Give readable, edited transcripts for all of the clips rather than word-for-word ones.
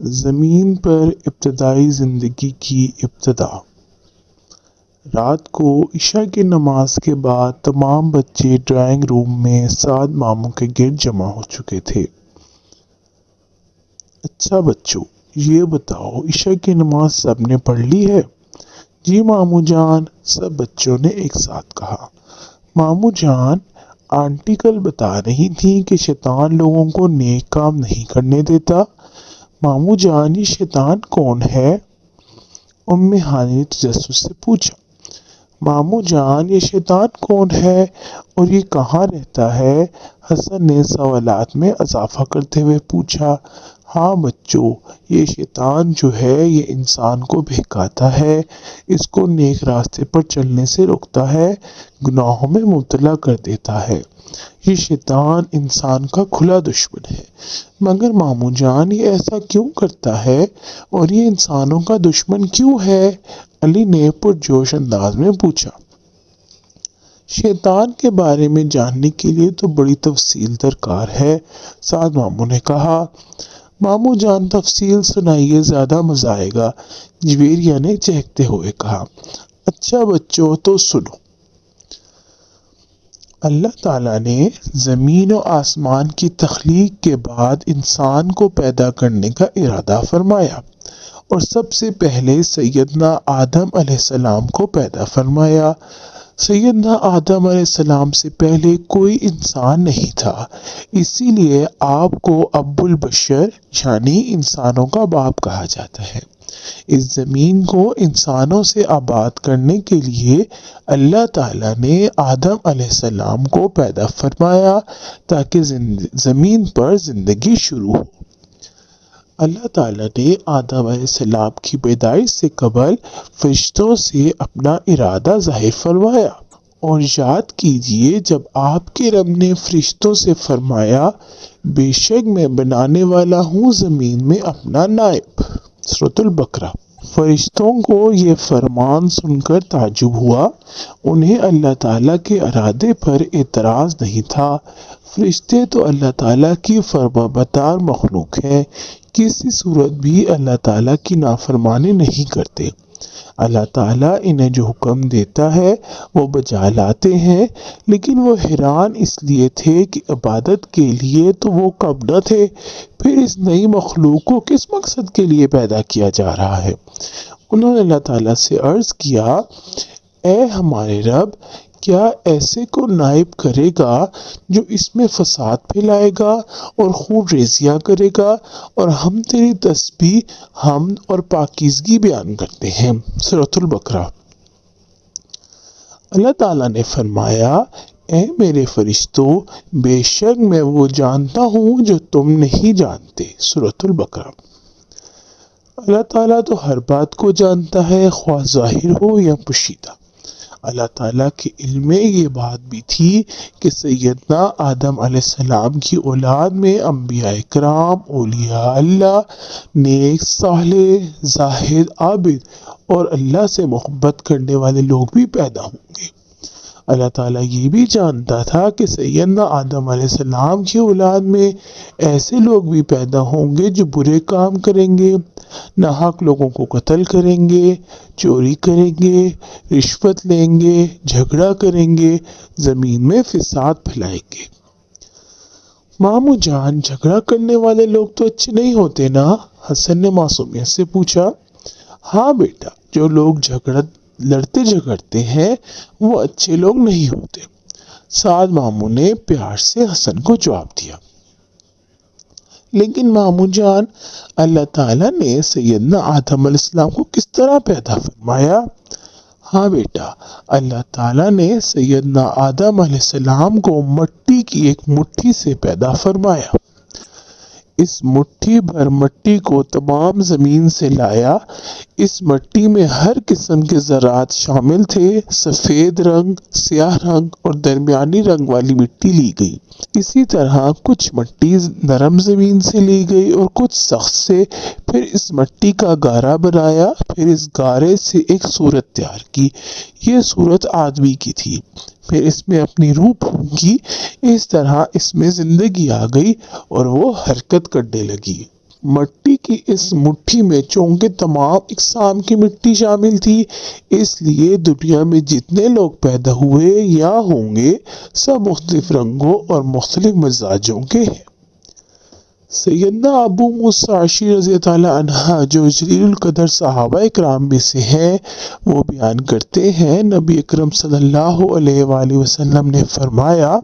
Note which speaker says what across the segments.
Speaker 1: زمین پر ابتدائی زندگی کی ابتدا۔ رات کو عشاء کی نماز کے بعد تمام بچے ڈرائنگ روم میں سعد ماموں کے گرد جمع ہو چکے تھے۔ اچھا بچوں، یہ بتاؤ عشاء کی نماز سب نے پڑھ لی ہے؟ جی ماموں جان، سب بچوں نے ایک ساتھ کہا۔ ماموں جان، آنٹی کل بتا رہی تھیں کہ شیطان لوگوں کو نیک کام نہیں کرنے دیتا۔ ماموں جان، یہ شیطان کون ہے؟ ام ہانی نے تجسس سے پوچھا۔ ماموں جان، یہ شیطان کون ہے اور یہ کہاں رہتا ہے؟ حسن نے سوالات میں اضافہ کرتے ہوئے پوچھا۔ ہاں بچوں، یہ شیطان جو ہے یہ انسان کو بہکاتا ہے، اس کو نیک راستے پر چلنے سے روکتا ہے، گناہوں میں مبتلا کر دیتا ہے۔ یہ شیطان انسان کا کھلا دشمن ہے۔ مگر ماموں جان، یہ ایسا کیوں کرتا ہے اور یہ انسانوں کا دشمن کیوں ہے؟ علی نے پرجوش انداز میں پوچھا۔ شیطان کے بارے میں جاننے کے لیے تو بڑی تفصیل درکار ہے، سعد ماموں نے کہا۔ ماموں جان تفصیل سنائیے، زیادہ مزہ آئے گا، جویریہ نے چہکتے ہوئے کہا۔ اچھا بچوں تو سنو۔ اللہ تعالیٰ نے زمین و آسمان کی تخلیق کے بعد انسان کو پیدا کرنے کا ارادہ فرمایا اور سب سے پہلے سیدنا آدم علیہ السلام کو پیدا فرمایا۔ سیدنا آدم علیہ السلام سے پہلے کوئی انسان نہیں تھا، اسی لیے آپ کو ابو البشر یعنی انسانوں کا باپ کہا جاتا ہے۔ اس زمین کو انسانوں سے آباد کرنے کے لیے اللہ تعالیٰ نے آدم علیہ السلام کو پیدا فرمایا تاکہ زمین پر زندگی شروع ہو۔ اللہ تعالیٰ نے آدم علیہ السلام کی پیدائش سے قبل فرشتوں سے اپنا ارادہ ظاہر فرمایا، اور یاد کیجئے جب آپ کے رب نے فرشتوں سے فرمایا بے شک میں بنانے والا ہوں زمین میں اپنا نائب، سورۃ البقرہ۔ فرشتوں کو یہ فرمان سن کر تعجب ہوا، انہیں اللہ تعالیٰ کے ارادے پر اعتراض نہیں تھا۔ فرشتے تو اللہ تعالیٰ کی فرمانبردار مخلوق ہیں، کسی صورت بھی اللہ تعالیٰ کی نافرمانی نہیں کرتے۔ اللہ تعالیٰ انہیں جو حکم دیتا ہے وہ بجا لاتے ہیں، لیکن وہ حیران اس لیے تھے کہ عبادت کے لیے تو وہ کب نہ تھے، پھر اس نئی مخلوق کو کس مقصد کے لیے پیدا کیا جا رہا ہے۔ انہوں نے اللہ تعالیٰ سے عرض کیا، اے ہمارے رب، کیا ایسے کو نائب کرے گا جو اس میں فساد پھیلائے گا اور خون ریزیاں کرے گا، اور ہم تیری تسبیح، حمد اور پاکیزگی بیان کرتے ہیں، سورۃ البقرہ۔ اللہ تعالیٰ نے فرمایا، اے میرے فرشتوں، بے شک میں وہ جانتا ہوں جو تم نہیں جانتے، سورۃ البقرہ۔ اللہ تعالیٰ تو ہر بات کو جانتا ہے، خواہ ظاہر ہو یا پوشیدہ۔ اللہ تعالیٰ کے علم میں یہ بات بھی تھی کہ سیدنا آدم علیہ السلام کی اولاد میں انبیاء کرام، اولیاء اللہ، نیک، صالح، زاہد، عابد اور اللہ سے محبت کرنے والے لوگ بھی پیدا ہوں گے۔ اللہ تعالیٰ یہ بھی جانتا تھا کہ سیدنا آدم علیہ السلام کی اولاد میں ایسے لوگ بھی پیدا ہوں گے جو برے کام کریں گے، ناحق لوگوں کو قتل کریں گے، چوری کریں گے، رشوت لیں گے، جھگڑا کریں گے، زمین میں فساد پھیلائیں گے۔ ماموں جان، جھگڑا کرنے والے لوگ تو اچھے نہیں ہوتے نا؟ حسن نے معصومیت سے پوچھا۔ ہاں بیٹا، جو لوگ لڑتے جھگڑتے ہیں وہ اچھے لوگ نہیں ہوتے، سعد ماموں نے پیار سے حسن کو جواب دیا۔ لیکن ماموں جان، اللہ تعالیٰ نے سیدنا آدم علیہ السلام کو کس طرح پیدا فرمایا؟ ہاں بیٹا، اللہ تعالیٰ نے سیدنا آدم علیہ السلام کو مٹی کی ایک مٹھی سے پیدا فرمایا۔ اس مٹھی بھر مٹی کو تمام زمین سے لایا، اس مٹی میں ہر قسم کے ذرات شامل تھے، سفید رنگ، سیاہ رنگ اور درمیانی رنگ والی مٹی لی گئی۔ اسی طرح کچھ مٹی نرم زمین سے لی گئی اور کچھ سخت سے، پھر اس مٹی کا گارا بنایا، پھر اس گارے سے ایک صورت تیار کی، یہ صورت آدمی کی تھی، پھر اس میں اپنی روح پھونکی، اس طرح اس میں زندگی آ گئی اور وہ حرکت کرنے لگی۔ مٹی کی اس مٹھی میں چونکہ تمام اقسام کی مٹی شامل تھی، اس لیے دنیا میں جتنے لوگ پیدا ہوئے یا ہوں گے سب مختلف رنگوں اور مختلف مزاجوں کے ہیں۔ سیدنا ابو موسیٰ اشعری رضی اللہ عنہ جو جلیل القدر صحابہ اکرام میں سے ہیں، وہ بیان کرتے ہیں نبی اکرم صلی اللہ علیہ وآلہ وسلم نے فرمایا،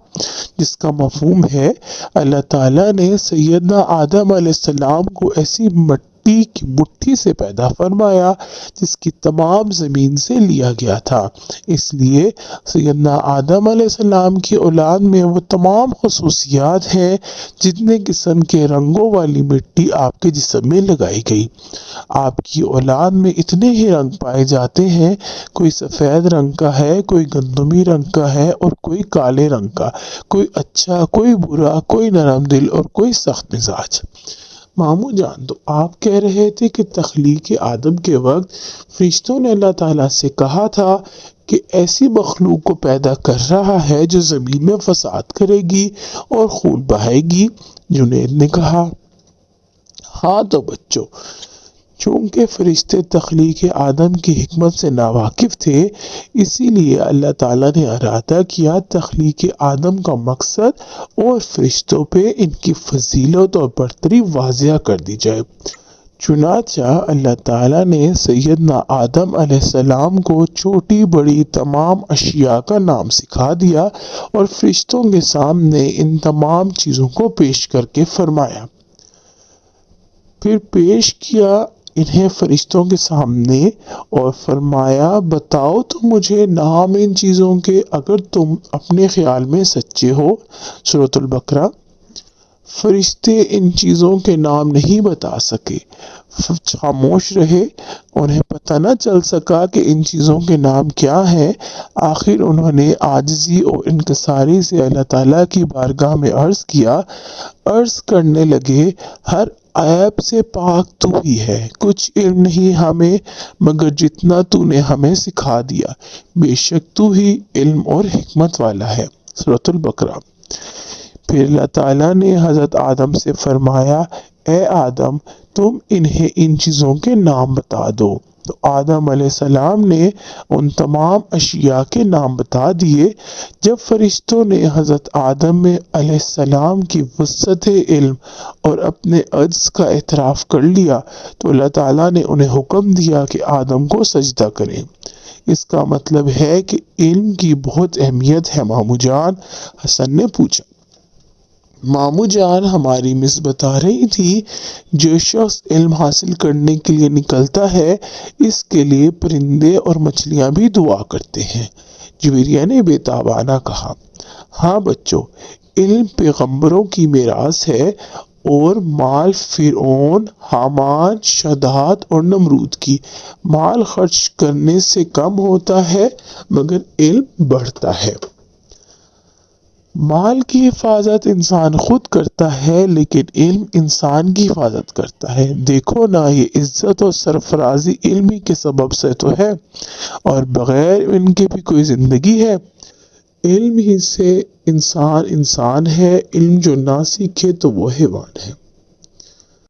Speaker 1: جس کا مفہوم ہے اللہ تعالیٰ نے سیدنا آدم علیہ السلام کو ایسی مٹی کی مٹھی سے پیدا فرمایا جس کی تمام زمین سے لیا گیا تھا۔ اس لیے سیدنا آدم علیہ السلام کی اولاد میں وہ تمام خصوصیات ہیں جتنے قسم کے رنگوں والی مٹی آپ کے جسم میں لگائی گئی۔ آپ کی اولاد میں اتنے ہی رنگ پائے جاتے ہیں، کوئی سفید رنگ کا ہے، کوئی گندمی رنگ کا ہے اور کوئی کالے رنگ کا، کوئی اچھا، کوئی برا، کوئی نرم دل اور کوئی سخت مزاج۔ ماموں جان، تو آپ کہہ رہے تھے کہ تخلیق آدم کے وقت فرشتوں نے اللہ تعالیٰ سے کہا تھا کہ ایسی مخلوق کو پیدا کر رہا ہے جو زمین میں فساد کرے گی اور خون بہائے گی۔ جنید نے کہا، ہاں تو بچوں، چونکہ فرشتے تخلیق آدم کی حکمت سے ناواقف تھے، اسی لیے اللہ تعالیٰ نے ارادہ کیا تخلیق آدم کا مقصد اور فرشتوں پہ ان کی فضیلت اور برتری واضح کر دی جائے۔ چنانچہ اللہ تعالیٰ نے سیدنا آدم علیہ السلام کو چھوٹی بڑی تمام اشیاء کا نام سکھا دیا اور فرشتوں کے سامنے ان تمام چیزوں کو پیش کر کے فرمایا۔ پھر پیش کیا انہیں فرشتوں کے سامنے اور فرمایا، بتاؤ تو مجھے نام ان چیزوں کے اگر تم اپنے خیال میں سچے ہو۔ سورۃ البقرہ۔ فرشتے ان چیزوں کے نام نہیں بتا سکے، خاموش رہے، انہیں پتہ نہ چل سکا کہ ان چیزوں کے نام کیا ہیں۔ آخر انہوں نے عاجزی اور انکساری سے اللہ تعالیٰ کی بارگاہ میں عرض کیا، عرض کرنے لگے، ہر عیب سے پاک تو ہی ہے، کچھ علم نہیں ہمیں مگر جتنا تو نے ہمیں سکھا دیا، بے شک تو ہی علم اور حکمت والا ہے۔ سورۃ البقرہ۔ پھر اللہ تعالیٰ نے حضرت آدم سے فرمایا، اے آدم، تم انہیں ان چیزوں کے نام بتا دو۔ تو آدم علیہ السلام نے ان تمام اشیاء کے نام بتا دیے۔ جب فرشتوں نے حضرت آدم علیہ السلام کی وسعت علم اور اپنے عجز کا اعتراف کر لیا تو اللہ تعالیٰ نے انہیں حکم دیا کہ آدم کو سجدہ کریں۔ اس کا مطلب ہے کہ علم کی بہت اہمیت ہے ماموں جان۔ حسن نے پوچھا، ماموں جان، ہماری مس بتا رہی تھی جو شخص علم حاصل کرنے کے لیے نکلتا ہے اس کے لیے پرندے اور مچھلیاں بھی دعا کرتے ہیں۔ جویریہ نے بے تابانہ کہا، ہاں بچوں، علم پیغمبروں کی میراث ہے اور مال فرعون، حامان، شداد اور نمرود کی۔ مال خرچ کرنے سے کم ہوتا ہے مگر علم بڑھتا ہے۔ مال کی حفاظت انسان خود کرتا ہے لیکن علم انسان کی حفاظت کرتا ہے۔ دیکھو نا، یہ عزت اور سرفرازی علم ہی کے سبب سے تو ہے، اور بغیر علم کے بھی کوئی زندگی ہے؟ علم ہی سے انسان ہے، علم جو نہ سیکھے تو وہ حیوان ہے۔